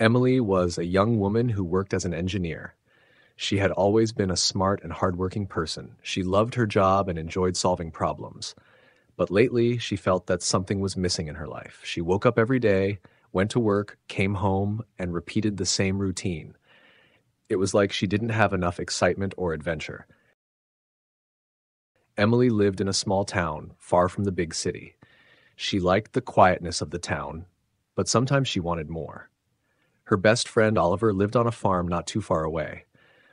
Emily was a young woman who worked as an engineer. She had always been a smart and hardworking person. She loved her job and enjoyed solving problems. But lately, she felt that something was missing in her life. She woke up every day, went to work, came home, and repeated the same routine. It was like she didn't have enough excitement or adventure. Emily lived in a small town, far from the big city. She liked the quietness of the town, but sometimes she wanted more. Her best friend Oliver lived on a farm not too far away.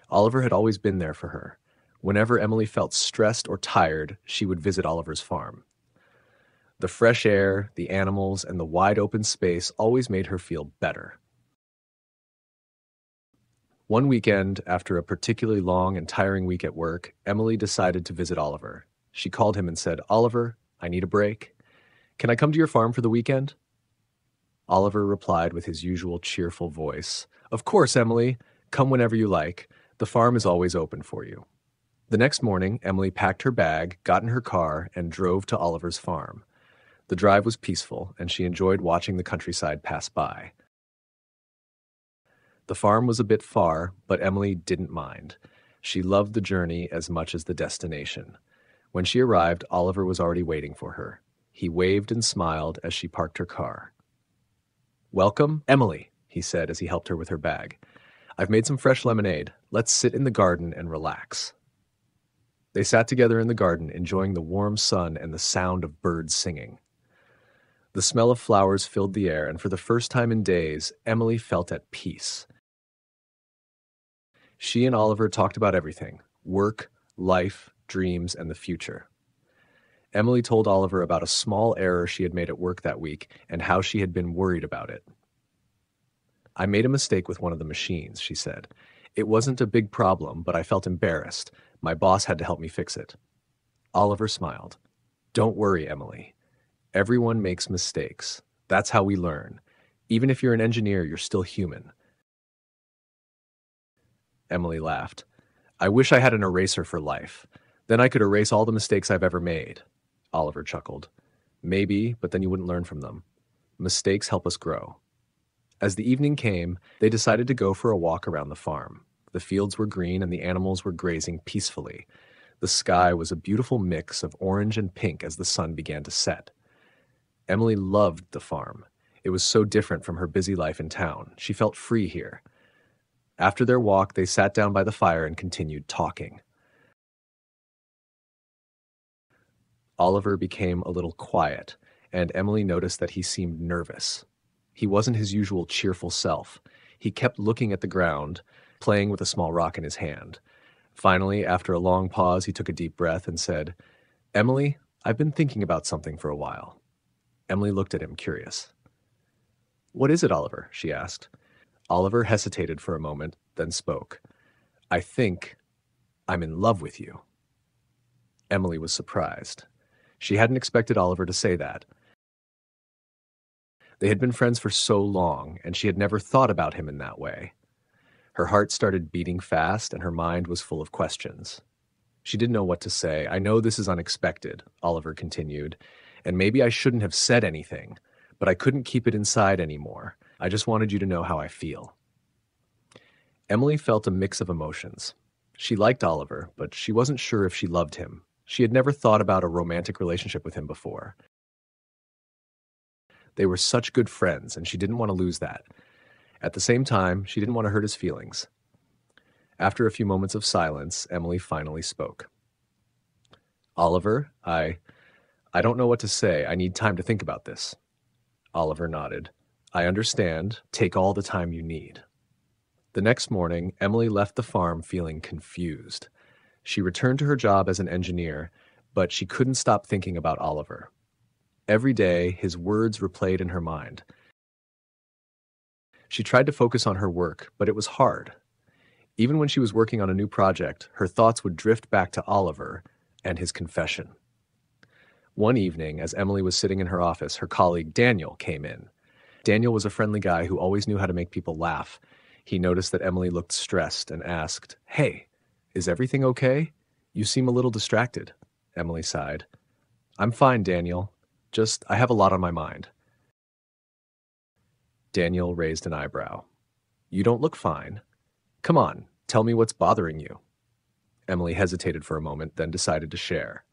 Oliver had always been there for her. Whenever Emily felt stressed or tired, she would visit Oliver's farm. The fresh air, the animals, and the wide open space always made her feel better. One weekend, after a particularly long and tiring week at work, Emily decided to visit Oliver. She called him and said, "Oliver, I need a break. Can I come to your farm for the weekend?" Oliver replied with his usual cheerful voice, "Of course, Emily. Come whenever you like. The farm is always open for you." The next morning, Emily packed her bag, got in her car, and drove to Oliver's farm. The drive was peaceful, and she enjoyed watching the countryside pass by. The farm was a bit far, but Emily didn't mind. She loved the journey as much as the destination. When she arrived, Oliver was already waiting for her. He waved and smiled as she parked her car. "Welcome, Emily," he said as he helped her with her bag. "I've made some fresh lemonade. Let's sit in the garden and relax." They sat together in the garden, enjoying the warm sun and the sound of birds singing. The smell of flowers filled the air, and for the first time in days, Emily felt at peace. She and Oliver talked about everything: work, life, dreams, and the future. Emily told Oliver about a small error she had made at work that week and how she had been worried about it. "I made a mistake with one of the machines," she said. "It wasn't a big problem, but I felt embarrassed. My boss had to help me fix it." Oliver smiled. "Don't worry, Emily. Everyone makes mistakes. That's how we learn. Even if you're an engineer, you're still human." Emily laughed. "I wish I had an eraser for life. Then I could erase all the mistakes I've ever made." Oliver chuckled. "Maybe, but then you wouldn't learn from them. Mistakes help us grow." As the evening came, they decided to go for a walk around the farm. The fields were green and the animals were grazing peacefully. The sky was a beautiful mix of orange and pink as the sun began to set. Emily loved the farm. It was so different from her busy life in town. She felt free here. After their walk, they sat down by the fire and continued talking. Oliver became a little quiet, and Emily noticed that he seemed nervous. He wasn't his usual cheerful self. He kept looking at the ground, playing with a small rock in his hand. Finally, after a long pause, he took a deep breath and said, "Emily, I've been thinking about something for a while." Emily looked at him, curious. "What is it, Oliver?" she asked. Oliver hesitated for a moment, then spoke. "I think I'm in love with you." Emily was surprised. She hadn't expected Oliver to say that. They had been friends for so long, and she had never thought about him in that way. Her heart started beating fast, and her mind was full of questions. She didn't know what to say. "I know this is unexpected," Oliver continued, "and maybe I shouldn't have said anything, but I couldn't keep it inside anymore. I just wanted you to know how I feel." Emily felt a mix of emotions. She liked Oliver, but she wasn't sure if she loved him. She had never thought about a romantic relationship with him before. They were such good friends, and she didn't want to lose that. At the same time, she didn't want to hurt his feelings. After a few moments of silence, Emily finally spoke. "Oliver, I don't know what to say. I need time to think about this." Oliver nodded. "I understand. Take all the time you need." The next morning, Emily left the farm feeling confused. She returned to her job as an engineer, but she couldn't stop thinking about Oliver. Every day, his words replayed in her mind. She tried to focus on her work, but it was hard. Even when she was working on a new project, her thoughts would drift back to Oliver and his confession. One evening, as Emily was sitting in her office, her colleague Daniel came in. Daniel was a friendly guy who always knew how to make people laugh. He noticed that Emily looked stressed and asked, "Hey, is everything okay? You seem a little distracted." Emily sighed. "I'm fine, Daniel. I have a lot on my mind." Daniel raised an eyebrow. You don't look fine. Come on, tell me what's bothering you. Emily hesitated for a moment, then decided to share.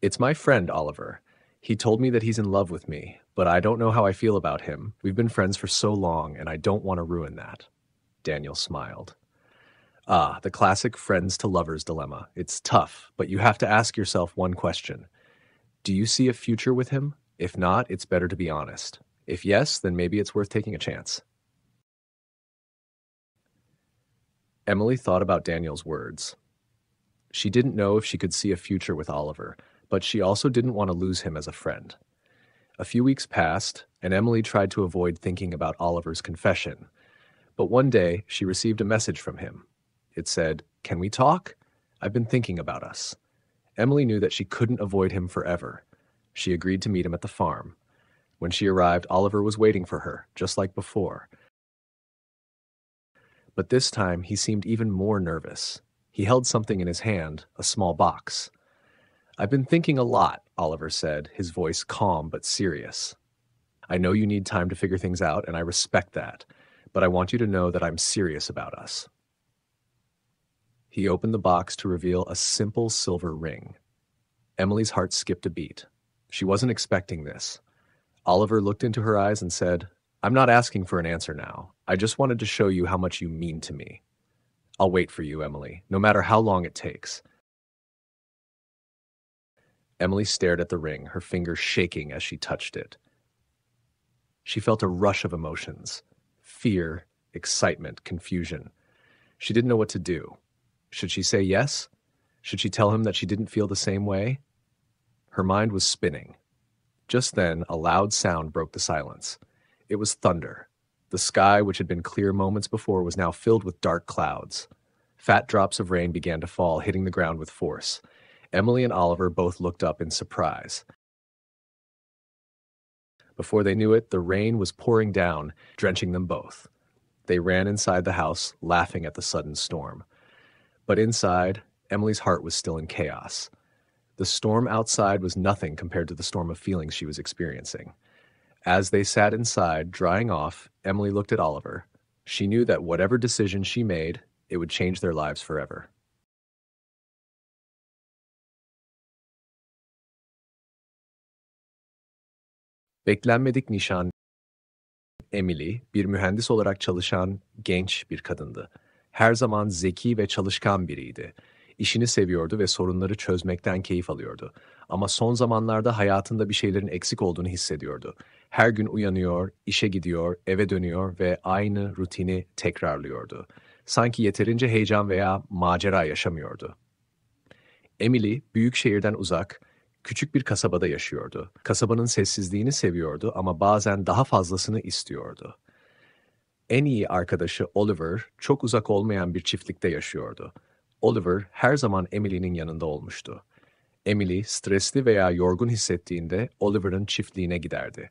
It's my friend, Oliver. He told me that he's in love with me, but I don't know how I feel about him. We've been friends for so long, and I don't want to ruin that. Daniel smiled. Ah, the classic friends to lovers dilemma. It's tough, but you have to ask yourself one question. Do you see a future with him? If not, it's better to be honest. If yes, then maybe it's worth taking a chance. Emily thought about Daniel's words. She didn't know if she could see a future with Oliver, but she also didn't want to lose him as a friend. A few weeks passed, and Emily tried to avoid thinking about Oliver's confession. But one day, she received a message from him. It said, "Can we talk? I've been thinking about us." Emily knew that she couldn't avoid him forever. She agreed to meet him at the farm. When she arrived, Oliver was waiting for her, just like before. But this time, he seemed even more nervous. He held something in his hand, a small box. "I've been thinking a lot," Oliver said, his voice calm but serious. "I know you need time to figure things out, and I respect that, but I want you to know that I'm serious about us." He opened the box to reveal a simple silver ring. Emily's heart skipped a beat. She wasn't expecting this. Oliver looked into her eyes and said, "I'm not asking for an answer now. I just wanted to show you how much you mean to me. I'll wait for you, Emily, no matter how long it takes." Emily stared at the ring, her fingers shaking as she touched it. She felt a rush of emotions: fear, excitement, confusion. She didn't know what to do. Should she say yes? Should she tell him that she didn't feel the same way? Her mind was spinning. Just then, a loud sound broke the silence. It was thunder. The sky, which had been clear moments before, was now filled with dark clouds. Fat drops of rain began to fall, hitting the ground with force. Emily and Oliver both looked up in surprise. Before they knew it, the rain was pouring down, drenching them both. They ran inside the house, laughing at the sudden storm. But inside, Emily's heart was still in chaos. The storm outside was nothing compared to the storm of feelings she was experiencing. As they sat inside, drying off, Emily looked at Oliver. She knew that whatever decision she made, it would change their lives forever. Beklenmedik nişan. Emily, bir mühendis olarak çalışan genç bir kadındı. Her zaman zeki ve çalışkan biriydi. İşini seviyordu ve sorunları çözmekten keyif alıyordu. Ama son zamanlarda hayatında bir şeylerin eksik olduğunu hissediyordu. Her gün uyanıyor, işe gidiyor, eve dönüyor ve aynı rutini tekrarlıyordu. Sanki yeterince heyecan veya macera yaşamıyordu. Emily, büyük şehirden uzak, küçük bir kasabada yaşıyordu. Kasabanın sessizliğini seviyordu ama bazen daha fazlasını istiyordu. En iyi arkadaşı Oliver, çok uzak olmayan bir çiftlikte yaşıyordu. Oliver her zaman Emily'nin yanında olmuştu. Emily, stresli veya yorgun hissettiğinde Oliver'ın çiftliğine giderdi.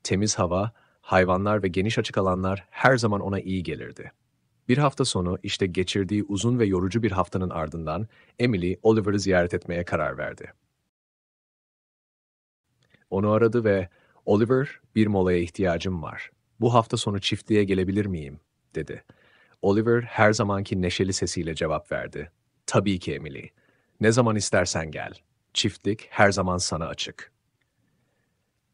Temiz hava, hayvanlar ve geniş açık alanlar her zaman ona iyi gelirdi. Bir hafta sonu işte geçirdiği uzun ve yorucu bir haftanın ardından Emily, Oliver'ı ziyaret etmeye karar verdi. Onu aradı ve "Oliver, bir molaya ihtiyacım var. Bu hafta sonu çiftliğe gelebilir miyim?" dedi. Oliver her zamanki neşeli sesiyle cevap verdi. "Tabii ki Emily. Ne zaman istersen gel. Çiftlik her zaman sana açık."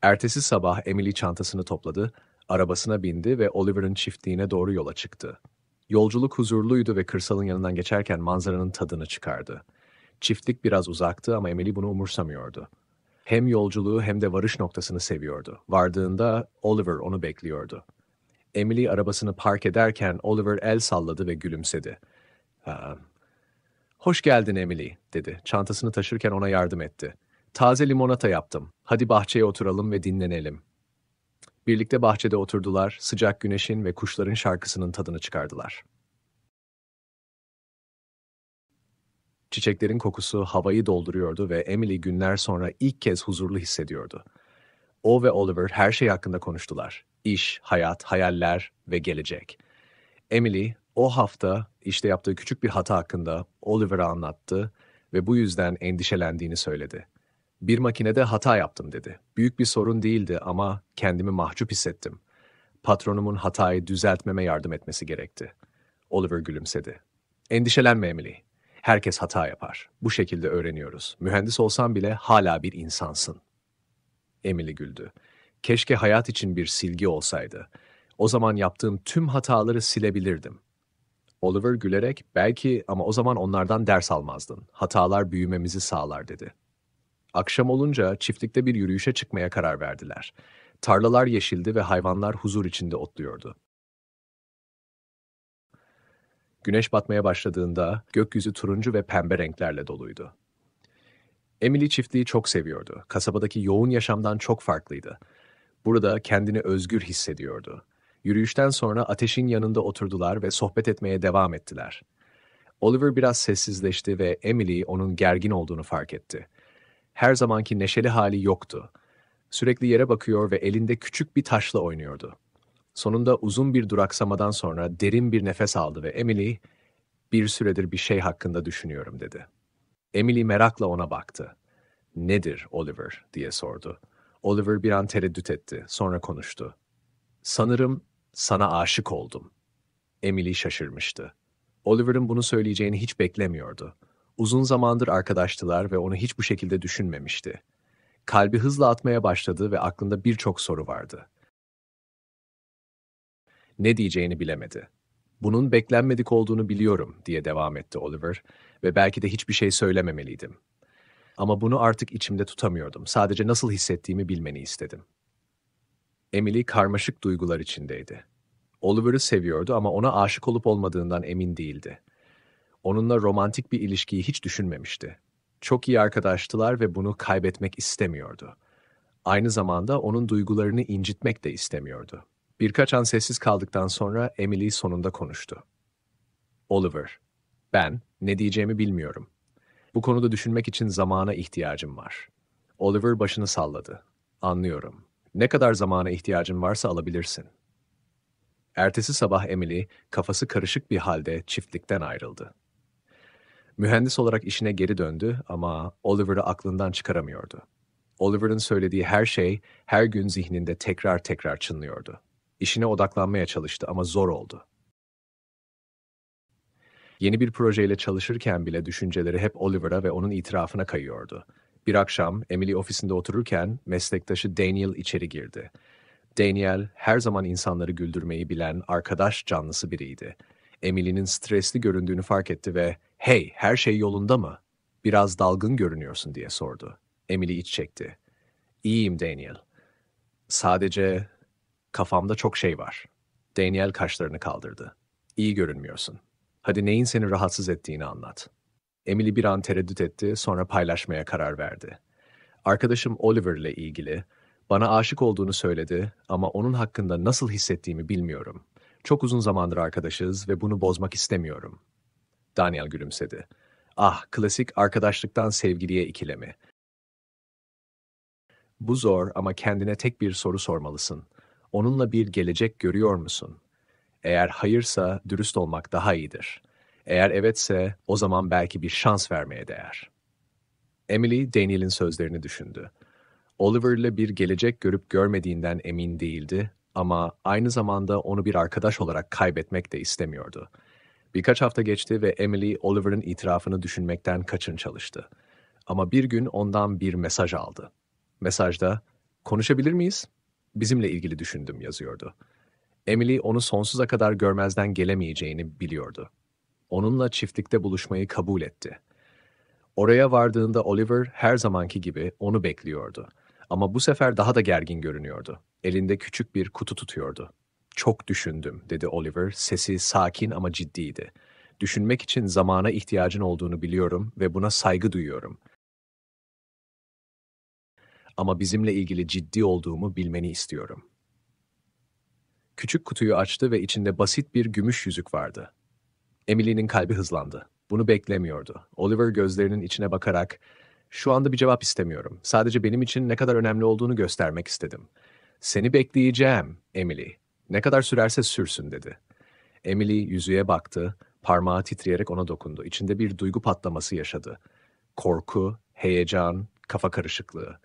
Ertesi sabah Emily çantasını topladı, arabasına bindi ve Oliver'ın çiftliğine doğru yola çıktı. Yolculuk huzurluydu ve kırsalın yanından geçerken manzaranın tadını çıkardı. Çiftlik biraz uzaktı ama Emily bunu umursamıyordu. Hem yolculuğu hem de varış noktasını seviyordu. Vardığında Oliver onu bekliyordu. Emily arabasını park ederken Oliver el salladı ve gülümsedi. "Hoş geldin Emily," dedi. Çantasını taşırken ona yardım etti. "Taze limonata yaptım. Hadi bahçeye oturalım ve dinlenelim." Birlikte bahçede oturdular, sıcak güneşin ve kuşların şarkısının tadını çıkardılar. Çiçeklerin kokusu havayı dolduruyordu ve Emily günler sonra ilk kez huzurlu hissediyordu. O ve Oliver her şey hakkında konuştular. İş, hayat, hayaller ve gelecek. Emily, o hafta işte yaptığı küçük bir hata hakkında Oliver'a anlattı ve bu yüzden endişelendiğini söyledi. "Bir makinede hata yaptım," dedi. "Büyük bir sorun değildi ama kendimi mahcup hissettim. Patronumun hatayı düzeltmeme yardım etmesi gerekti. Oliver gülümsedi. Endişelenme Emily. Herkes hata yapar. Bu şekilde öğreniyoruz. Mühendis olsan bile hala bir insansın. Emily güldü. Keşke hayat için bir silgi olsaydı. O zaman yaptığım tüm hataları silebilirdim. Oliver gülerek, belki ama o zaman onlardan ders almazdın. Hatalar büyümemizi sağlar dedi. Akşam olunca çiftlikte bir yürüyüşe çıkmaya karar verdiler. Tarlalar yeşildi ve hayvanlar huzur içinde otluyordu. Güneş batmaya başladığında gökyüzü turuncu ve pembe renklerle doluydu. Emily çiftliği çok seviyordu. Kasabadaki yoğun yaşamdan çok farklıydı. Burada kendini özgür hissediyordu. Yürüyüşten sonra ateşin yanında oturdular ve sohbet etmeye devam ettiler. Oliver biraz sessizleşti ve Emily onun gergin olduğunu fark etti. Her zamanki neşeli hali yoktu. Sürekli yere bakıyor ve elinde küçük bir taşla oynuyordu. Sonunda uzun bir duraksamadan sonra derin bir nefes aldı ve Emily, "Bir süredir bir şey hakkında düşünüyorum," dedi. Emily merakla ona baktı. "Nedir, Oliver?" diye sordu. Oliver bir an tereddüt etti, sonra konuştu. "Sanırım sana aşık oldum." Emily şaşırmıştı. Oliver'ın bunu söyleyeceğini hiç beklemiyordu. Uzun zamandır arkadaştılar ve onu hiç bu şekilde düşünmemişti. Kalbi hızla atmaya başladı ve aklında birçok soru vardı. Ne diyeceğini bilemedi. "Bunun beklenmedik olduğunu biliyorum," diye devam etti Oliver ve belki de hiçbir şey söylememeliydim. Ama bunu artık içimde tutamıyordum. Sadece nasıl hissettiğimi bilmeni istedim. Emily karmaşık duygular içindeydi. Oliver'ı seviyordu ama ona aşık olup olmadığından emin değildi. Onunla romantik bir ilişkiyi hiç düşünmemişti. Çok iyi arkadaştılar ve bunu kaybetmek istemiyordu. Aynı zamanda onun duygularını incitmek de istemiyordu. Birkaç an sessiz kaldıktan sonra Emily sonunda konuştu. "Oliver, ben ne diyeceğimi bilmiyorum. Bu konuda düşünmek için zamana ihtiyacım var." Oliver başını salladı. "Anlıyorum. Ne kadar zamana ihtiyacın varsa alabilirsin." Ertesi sabah Emily, kafası karışık bir halde çiftlikten ayrıldı. Mühendis olarak işine geri döndü ama Oliver'ı aklından çıkaramıyordu. Oliver'ın söylediği her şey her gün zihninde tekrar tekrar çınlıyordu. İşine odaklanmaya çalıştı ama zor oldu. Yeni bir projeyle çalışırken bile düşünceleri hep Oliver'a ve onun itirafına kayıyordu. Bir akşam Emily ofisinde otururken meslektaşı Daniel içeri girdi. Daniel her zaman insanları güldürmeyi bilen arkadaş canlısı biriydi. Emily'nin stresli göründüğünü fark etti ve "Hey, her şey yolunda mı? Biraz dalgın görünüyorsun," diye sordu. Emily iç çekti. "İyiyim Daniel. Sadece kafamda çok şey var." Daniel kaşlarını kaldırdı. "İyi görünmüyorsun. Hadi neyin seni rahatsız ettiğini anlat." Emily bir an tereddüt etti, sonra paylaşmaya karar verdi. "Arkadaşım Oliver ile ilgili bana aşık olduğunu söyledi ama onun hakkında nasıl hissettiğimi bilmiyorum. Çok uzun zamandır arkadaşız ve bunu bozmak istemiyorum." Daniel gülümsedi. "Ah, klasik arkadaşlıktan sevgiliye ikilemi. Bu zor ama kendine tek bir soru sormalısın. Onunla bir gelecek görüyor musun? Eğer hayırsa dürüst olmak daha iyidir. Eğer evetse o zaman belki bir şans vermeye değer." Emily, Daniel'in sözlerini düşündü. Oliver'le bir gelecek görüp görmediğinden emin değildi ama aynı zamanda onu bir arkadaş olarak kaybetmek de istemiyordu. Birkaç hafta geçti ve Emily, Oliver'ın itirafını düşünmekten kaçın çalıştı. Ama bir gün ondan bir mesaj aldı. Mesajda, "Konuşabilir miyiz? Bizimle ilgili düşündüm," yazıyordu. Emily onu sonsuza kadar görmezden gelemeyeceğini biliyordu. Onunla çiftlikte buluşmayı kabul etti. Oraya vardığında Oliver her zamanki gibi onu bekliyordu. Ama bu sefer daha da gergin görünüyordu. Elinde küçük bir kutu tutuyordu. "Çok düşündüm," dedi Oliver, sesi sakin ama ciddiydi. "Düşünmek için zamana ihtiyacın olduğunu biliyorum ve buna saygı duyuyorum. Ama bizimle ilgili ciddi olduğumu bilmeni istiyorum." Küçük kutuyu açtı ve içinde basit bir gümüş yüzük vardı. Emily'nin kalbi hızlandı. Bunu beklemiyordu. Oliver gözlerinin içine bakarak, "Şu anda bir cevap istemiyorum. Sadece benim için ne kadar önemli olduğunu göstermek istedim. Seni bekleyeceğim, Emily. Ne kadar sürerse sürsün," dedi. Emily yüzüğe baktı, parmağı titreyerek ona dokundu. İçinde bir duygu patlaması yaşadı. Korku, heyecan, kafa karışıklığı.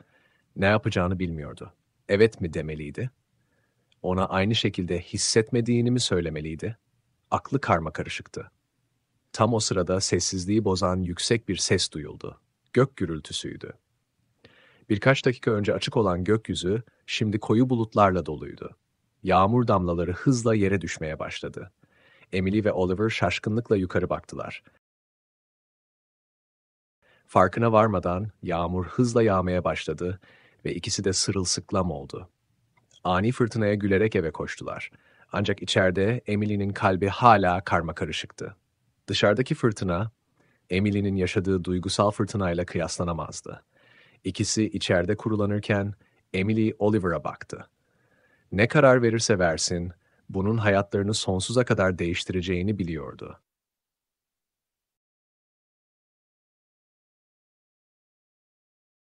Ne yapacağını bilmiyordu. Evet mi demeliydi? Ona aynı şekilde hissetmediğini mi söylemeliydi? Aklı karmakarışıktı. Tam o sırada sessizliği bozan yüksek bir ses duyuldu. Gök gürültüsüydü. Birkaç dakika önce açık olan gökyüzü şimdi koyu bulutlarla doluydu. Yağmur damlaları hızla yere düşmeye başladı. Emily ve Oliver şaşkınlıkla yukarı baktılar. Farkına varmadan yağmur hızla yağmaya başladı ve ikisi de sırılsıklam oldu. Ani fırtınaya gülerek eve koştular. Ancak içeride Emily'nin kalbi hala karmakarışıktı. Dışarıdaki fırtına, Emily'nin yaşadığı duygusal fırtınayla kıyaslanamazdı. İkisi içeride kurulanırken Emily Oliver'a baktı. Ne karar verirse versin, bunun hayatlarını sonsuza kadar değiştireceğini biliyordu.